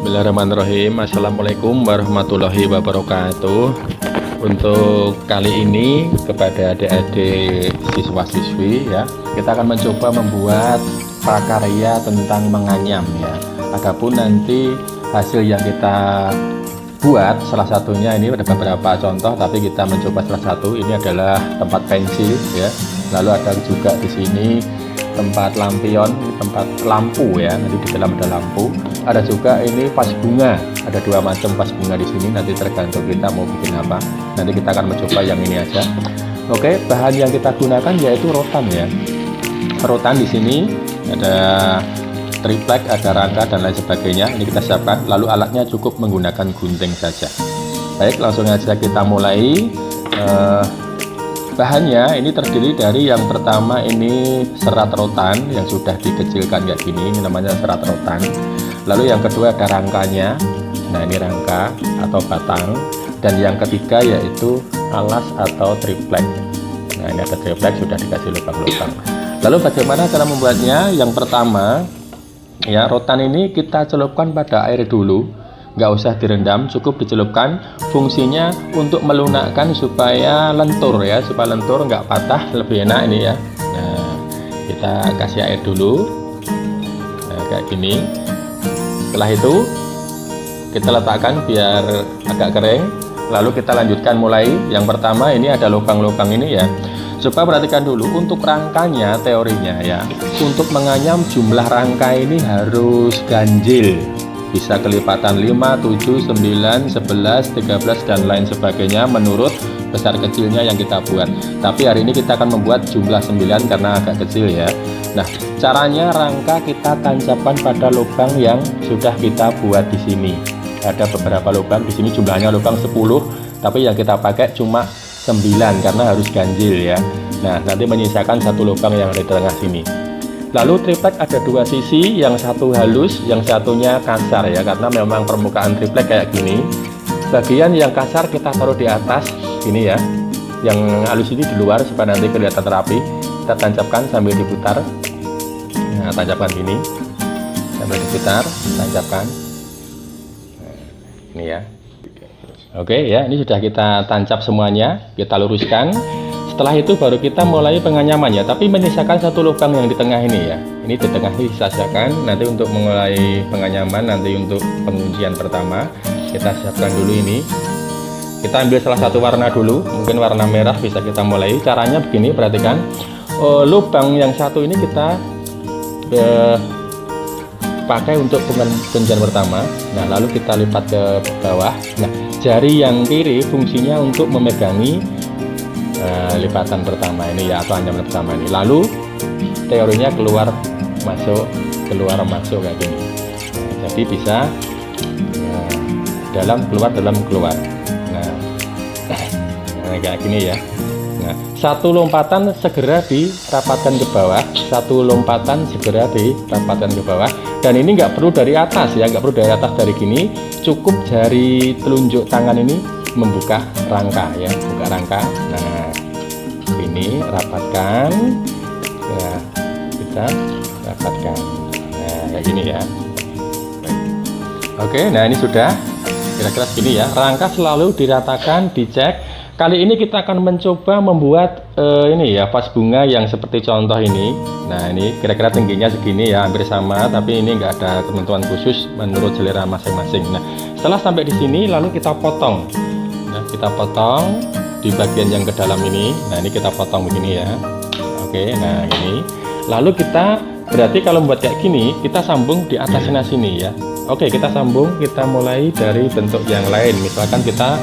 Bismillahirrahmanirrahim. Assalamualaikum warahmatullahi wabarakatuh. Untuk kali ini kepada adik-adik siswa-siswi ya, kita akan mencoba membuat prakarya tentang menganyam ya. Adapun nanti hasil yang kita buat salah satunya ini ada beberapa contoh, tapi kita mencoba salah satu. Ini adalah tempat pensil ya. Lalu ada juga di sini tempat lampion, tempat lampu ya, nanti di dalam ada lampu. Ada juga ini vas bunga, ada dua macam vas bunga di sini, nanti tergantung kita mau bikin apa. Nanti kita akan mencoba yang ini aja. Oke, bahan yang kita gunakan yaitu rotan ya. Rotan di sini ada triplek, ada rangka dan lain sebagainya. Ini kita siapkan. Lalu alatnya cukup menggunakan gunting saja. Baik, langsung aja kita mulai. Bahannya ini terdiri dari yang pertama ini serat rotan yang sudah dikecilkan kayak gini, ini namanya serat rotan. Lalu yang kedua ada rangkanya, nah ini rangka atau batang. Dan yang ketiga yaitu alas atau triplek. Nah ini ada triplek sudah dikasih lubang-lubang. Lalu bagaimana cara membuatnya? Yang pertama ya, rotan ini kita celupkan pada air dulu. Nggak usah direndam, cukup dicelupkan. Fungsinya untuk melunakkan supaya lentur ya, supaya lentur nggak patah, lebih enak ini ya. Nah kita kasih air dulu, nah, kayak gini. Setelah itu kita letakkan biar agak kering. Lalu kita lanjutkan mulai. Yang pertama ini ada lubang-lubang ini ya. Coba perhatikan dulu untuk rangkanya, teorinya ya. Untuk menganyam jumlah rangka ini harus ganjil. Bisa kelipatan 5, 7, 9, 11, 13 dan lain sebagainya menurut besar kecilnya yang kita buat. Tapi hari ini kita akan membuat jumlah 9 karena agak kecil ya. Nah, caranya rangka kita tancapkan pada lubang yang sudah kita buat di sini. Ada beberapa lubang di sini, jumlahnya lubang 10, tapi yang kita pakai cuma 9 karena harus ganjil ya. Nah, nanti menyisakan satu lubang yang ada di tengah sini. Lalu triplek ada dua sisi, yang satu halus, yang satunya kasar ya, karena memang permukaan triplek kayak gini. Bagian yang kasar kita taruh di atas, ini ya. Yang halus ini di luar supaya nanti kelihatan rapi. Kita tancapkan sambil diputar. Nah, tancapkan gini, sambil diputar, tancapkan. Nah, ini ya. Oke ya, ini sudah kita tancap semuanya, kita luruskan. Setelah itu baru kita mulai penganyamannya, tapi menyisakan satu lubang yang di tengah ini ya. Ini di tengah ini disisakan, nanti untuk mulai penganyaman, nanti untuk penguncian pertama kita siapkan dulu ini. Kita ambil salah satu warna dulu, mungkin warna merah bisa kita mulai. Caranya begini, perhatikan. Lubang yang satu ini kita pakai untuk penguncian pertama. Nah, lalu kita lipat ke bawah. Nah, jari yang kiri fungsinya untuk memegangi lipatan pertama ini ya, atau anyaman pertama ini. Lalu teorinya keluar masuk kayak gini. Nah, jadi bisa dalam keluar. Nah kayak gini ya. Nah, satu lompatan segera dirapatkan ke bawah, satu lompatan segera dirapatkan ke bawah. Dan ini nggak perlu dari atas ya, nggak perlu dari atas, dari gini cukup jari telunjuk tangan ini membuka rangka ya, buka rangka. Nah ini rapatkan ya, kita rapatkan. Nah kayak gini ya. Oke, nah ini sudah kira-kira segini ya. Rangka selalu diratakan, dicek. Kali ini kita akan mencoba membuat ini ya, vas bunga yang seperti contoh ini. Nah ini kira-kira tingginya segini ya, hampir sama, tapi ini enggak ada ketentuan khusus menurut selera masing-masing. Nah setelah sampai di sini lalu kita potong. Nah, kita potong di bagian yang ke dalam ini. Nah ini kita potong begini ya. Oke, nah ini lalu kita berarti kalau membuat kayak gini kita sambung di atasnya sini ya. Oke, kita sambung, kita mulai dari bentuk yang lain. Misalkan kita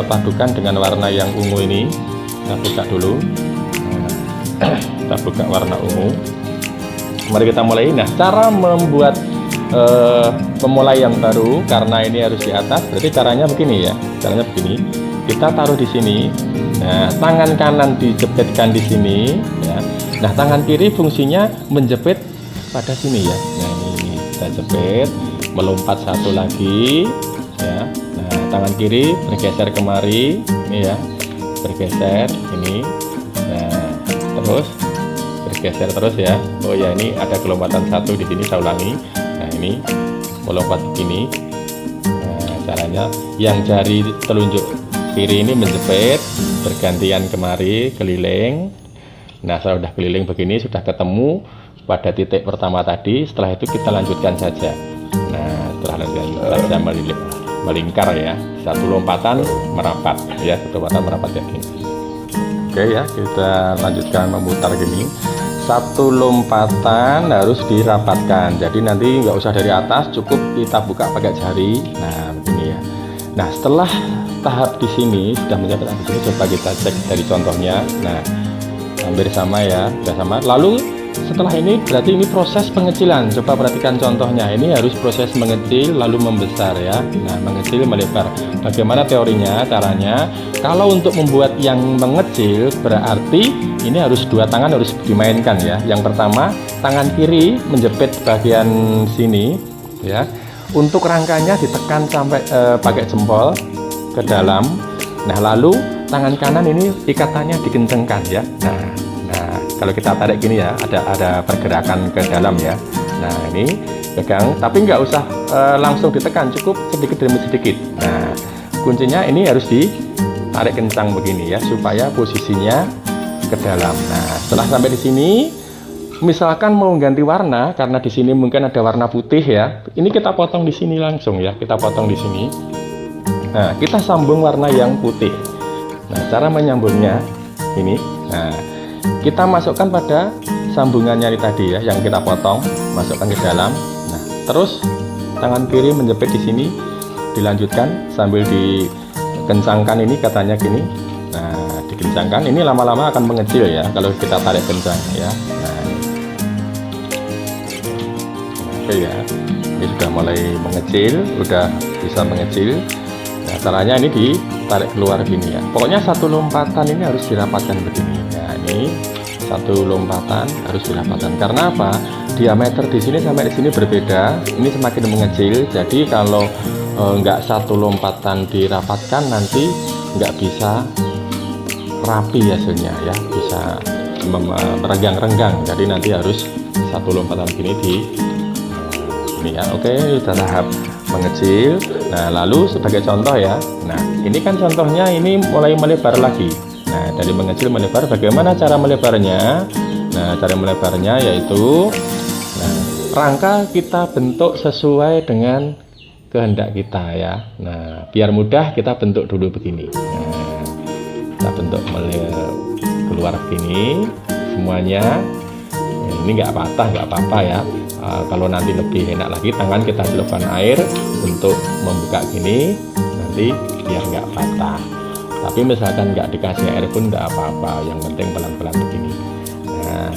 padukan dengan warna yang ungu ini. Kita buka dulu. Nah, kita buka warna ungu. Mari kita mulai. Nah, cara membuat pemulai yang baru, karena ini harus di atas, berarti caranya begini ya. Caranya begini. Kita taruh di sini. Nah, tangan kanan dijepitkan di sini ya. Nah, tangan kiri fungsinya menjepit pada sini ya. Nah, ini kita jepit, melompat satu lagi ya. Nah, tangan kiri bergeser kemari ini ya. Bergeser ini. Nah, terus bergeser terus ya. Oh ya, ini ada kelompatan satu di sini, saya ulangi. Nah, ini melompat begini. Nah, caranya yang jari telunjuk kiri ini menjepit bergantian kemari keliling. Nah, sudah keliling begini, sudah ketemu pada titik pertama tadi. Setelah itu kita lanjutkan saja. Nah, setelah lanjutkan saja melingkar ya, satu lompatan merapat ya, satu lompatan merapat kayak gini. Oke ya, kita lanjutkan memutar gini. Satu lompatan harus dirapatkan, jadi nanti nggak usah dari atas, cukup kita buka pakai jari. Nah begini ya. Nah setelah tahap di sini sudah mencapai di sini, coba kita cek dari contohnya. Nah hampir sama ya, sudah sama. Lalu setelah ini berarti ini proses pengecilan. Coba perhatikan contohnya, ini harus proses mengecil lalu membesar ya. Nah mengecil melebar. Bagaimana teorinya, caranya? Kalau untuk membuat yang mengecil berarti ini harus dua tangan harus dimainkan ya. Yang pertama tangan kiri menjepit bagian sini ya. Untuk rangkanya ditekan sampai pakai jempol ke dalam. Nah lalu tangan kanan ini ikatannya dikencengkan ya. Nah kalau kita tarik gini ya, ada pergerakan ke dalam ya. Nah ini pegang, tapi nggak usah langsung ditekan, cukup sedikit demi sedikit. Nah kuncinya ini harus ditarik kencang begini ya, supaya posisinya ke dalam. Nah setelah sampai di sini, misalkan mau ganti warna, karena di sini mungkin ada warna putih ya, ini kita potong di sini langsung ya, kita potong di sini. Nah kita sambung warna yang putih. Nah cara menyambungnya ini, nah kita masukkan pada sambungannya tadi ya, yang kita potong, masukkan ke dalam. Nah terus tangan kiri menjepit di sini, dilanjutkan sambil dikencangkan ini, katanya gini. Nah dikencangkan, ini lama-lama akan mengecil ya kalau kita tarik kencang ya. Nah oke ya, ini sudah mulai mengecil, udah bisa mengecil. Nah caranya ini ditarik keluar gini ya. Pokoknya satu lompatan ini harus dirapatkan begini. Nah ini satu lompatan harus dirapatkan. Karena apa? Diameter di sini sampai di sini berbeda. Ini semakin mengecil. Jadi kalau nggak satu lompatan dirapatkan, nanti nggak bisa rapi hasilnya ya, bisa merenggang-renggang. Jadi nanti harus satu lompatan gini ini ya. Oke, sudah tahap mengecil. Nah lalu sebagai contoh ya, nah ini kan contohnya ini mulai melebar lagi. Nah dari mengecil melebar, bagaimana cara melebarnya? Nah cara melebarnya yaitu, nah, rangka kita bentuk sesuai dengan kehendak kita ya. Nah biar mudah kita bentuk dulu begini. Nah, kita bentuk keluar begini semuanya. Nah, ini nggak patah, nggak apa-apa ya. Kalau nanti lebih enak lagi, tangan kita celupkan air untuk membuka gini, nanti biar nggak patah. Tapi misalkan nggak dikasih air pun nggak apa-apa, yang penting pelan-pelan begini. Nah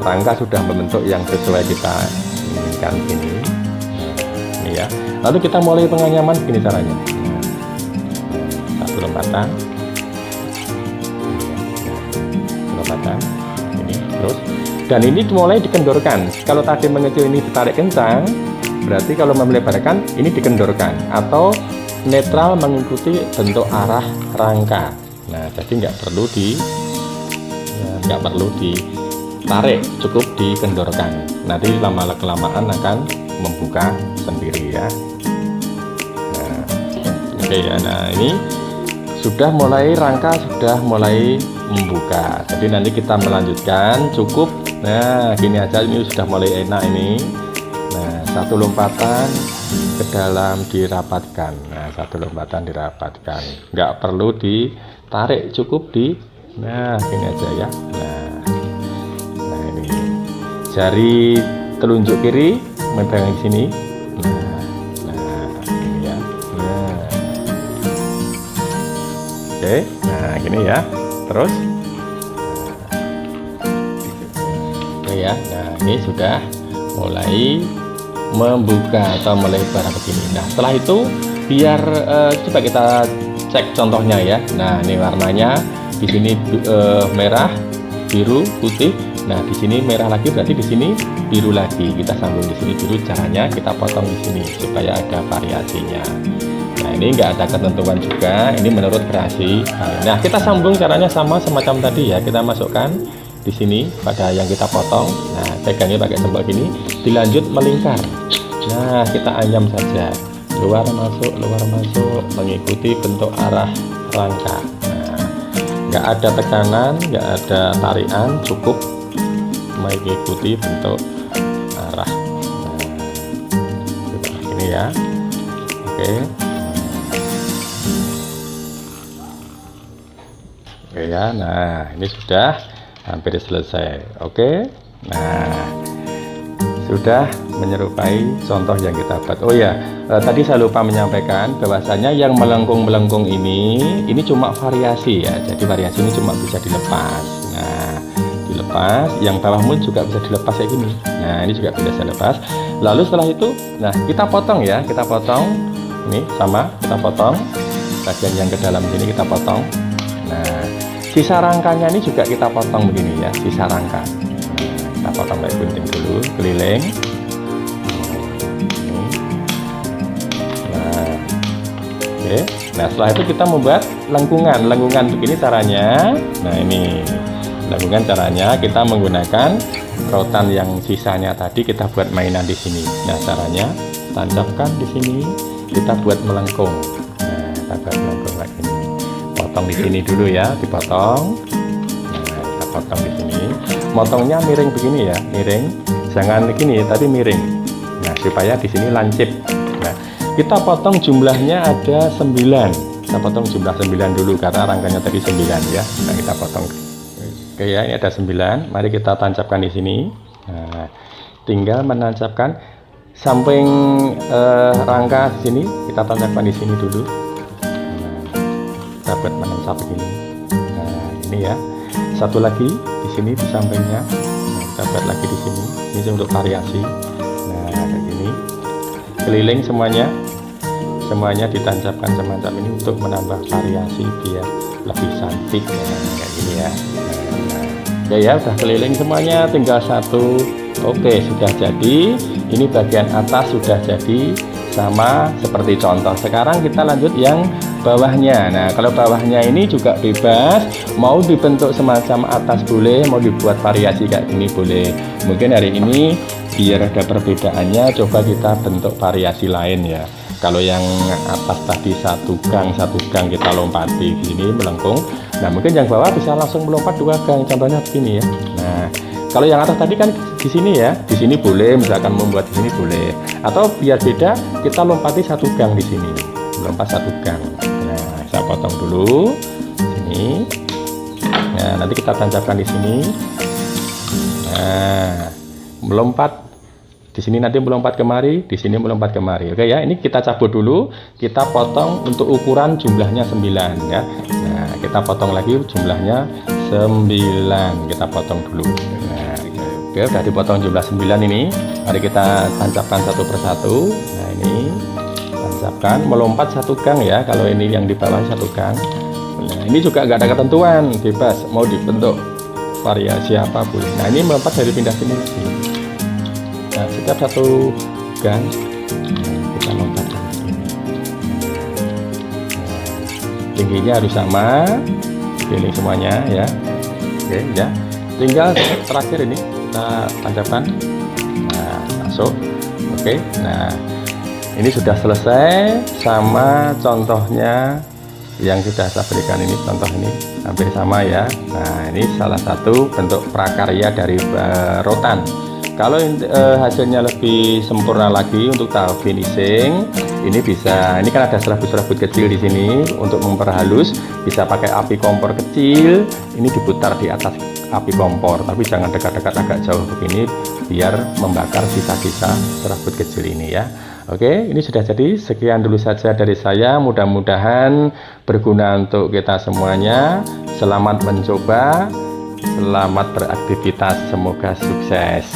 rangka sudah membentuk yang sesuai kita inginkan ini. Nah, ini ya. Lalu kita mulai penganyaman begini caranya. Nah, satu lompatan ini terus, dan ini mulai dikendorkan. Kalau tadi mengecil ini ditarik kencang, berarti kalau melebarkan ini dikendorkan atau netral mengikuti bentuk arah rangka. Nah jadi nggak perlu ditarik, cukup dikendorkan. Nanti lama kelamaan akan membuka sendiri ya. Nah, oke ya. Nah ini sudah mulai, rangka sudah mulai membuka. Jadi nanti kita melanjutkan, cukup. Nah gini aja, ini sudah mulai enak ini. Nah satu lompatan ke dalam dirapatkan. Nah satu lompatan dirapatkan, nggak perlu ditarik, cukup nah gini aja ya. Nah ini jari telunjuk kiri memegang di sini. Nah ini ya. Nah oke, nah gini ya. Terus ya, nah ini sudah mulai membuka atau melebar begini. Nah setelah itu biar coba kita cek contohnya ya. Nah ini warnanya di sini merah, biru, putih. Nah di sini merah lagi, berarti di sini biru lagi. Kita sambung di sini biru. Caranya kita potong di sini supaya ada variasinya. Nah ini nggak ada ketentuan juga. Ini menurut kreasi. Nah kita sambung caranya sama semacam tadi ya. Kita masukkan di sini pada yang kita potong. Nah pegangnya pakai jempol gini, dilanjut melingkar. Nah, kita ayam saja, luar masuk mengikuti bentuk arah rangka. Nah, nggak ada tekanan, nggak ada tarikan, cukup mengikuti bentuk arah. Nah, ini ya. Oke. Oke ya. Nah, ini sudah hampir selesai. Oke. Nah, sudah menyerupai contoh yang kita buat. Oh ya, tadi saya lupa menyampaikan bahwasanya yang melengkung-melengkung ini cuma variasi ya. Jadi variasi ini cuma bisa dilepas. Nah, dilepas, yang bawahmu juga bisa dilepas kayak gini. Nah, ini juga bisa lepas. Lalu setelah itu, nah kita potong ya, kita potong. Ini sama, kita potong bagian yang ke dalam sini, kita potong. Nah, sisa rangkanya ini juga kita potong begini ya, sisa rangka. Kita potong kayak gunting dulu, keliling. Nah, oke. Nah, setelah itu kita membuat lengkungan begini caranya. Nah, ini lengkungan caranya, kita menggunakan rotan yang sisanya tadi kita buat mainan di sini. Nah, caranya tancapkan di sini, kita buat melengkung. Nah, kita buat melengkung kayak gini. Potong di sini dulu ya, dipotong. Nah, kita potong di sini. Motongnya miring begini ya, miring. Jangan begini, tapi miring. Nah, supaya di sini lancip. Nah, kita potong jumlahnya ada 9. Kita potong jumlah 9 dulu karena rangkanya tadi 9 ya. Nah, kita potong. Oke ya, ini ada 9. Mari kita tancapkan di sini. Nah, tinggal menancapkan samping rangka sini, kita tancapkan di sini dulu. Nah, kita buat menancap begini. Nah, ini ya. Satu lagi di sini di sampingnya. Nah, kita buat lagi di sini. Ini untuk variasi. Nah, kayak gini. Keliling semuanya. Semuanya ditancapkan semacam ini untuk menambah variasi biar lebih cantik. Nah, kayak gini ya. Oke ya, udah keliling semuanya, tinggal satu. Oke, sudah jadi. Ini bagian atas sudah jadi sama seperti contoh. Sekarang kita lanjut yang bawahnya. Nah, kalau bawahnya ini juga bebas, mau dibentuk semacam atas boleh, mau dibuat variasi kayak gini boleh. Mungkin hari ini biar ada perbedaannya, coba kita bentuk variasi lain ya. Kalau yang atas tadi satu gang kita lompati di sini melengkung. Nah, mungkin yang bawah bisa langsung melompat 2 gang, contohnya begini ya. Nah, kalau yang atas tadi kan di sini ya, di sini boleh, misalkan membuat di sini boleh. Atau biar beda, kita lompati 1 gang di sini, melompat 1 gang. Nah, saya potong dulu sini. Nah, nanti kita tancapkan di sini. Nah, melompat di sini nanti melompat kemari, di sini melompat kemari. Oke ya, ini kita cabut dulu, kita potong untuk ukuran jumlahnya 9 ya. Nah, kita potong lagi jumlahnya 9, kita potong dulu. Nah, oke, udah dipotong jumlah 9 ini. Mari kita tancapkan satu persatu. Nah, ini tancapkan, melompat 1 gang ya. Kalau ini yang di bawah 1 gang. Nah, ini juga nggak ada ketentuan, bebas mau dibentuk variasi apa boleh. Nah, ini melompat dari pindah sini. Nah, setiap 1 gang kita lompat ke sini. Tingginya harus sama, keliling semuanya ya. Oke ya. Tinggal terakhir ini kita tancapkan. Nah, masuk. Oke. Nah, ini sudah selesai sama contohnya yang sudah saya berikan ini. Contoh ini hampir sama ya. Nah, ini salah satu bentuk prakarya dari rotan. Kalau hasilnya lebih sempurna lagi untuk tahap finishing, ini bisa, ini kan ada serabut-serabut kecil di sini untuk memperhalus, bisa pakai api kompor kecil, ini diputar di atas api kompor, tapi jangan dekat-dekat, agak jauh begini biar membakar sisa-sisa serabut kecil ini ya. Oke, ini sudah jadi. Sekian dulu saja dari saya, mudah-mudahan berguna untuk kita semuanya. Selamat mencoba, selamat beraktivitas, semoga sukses.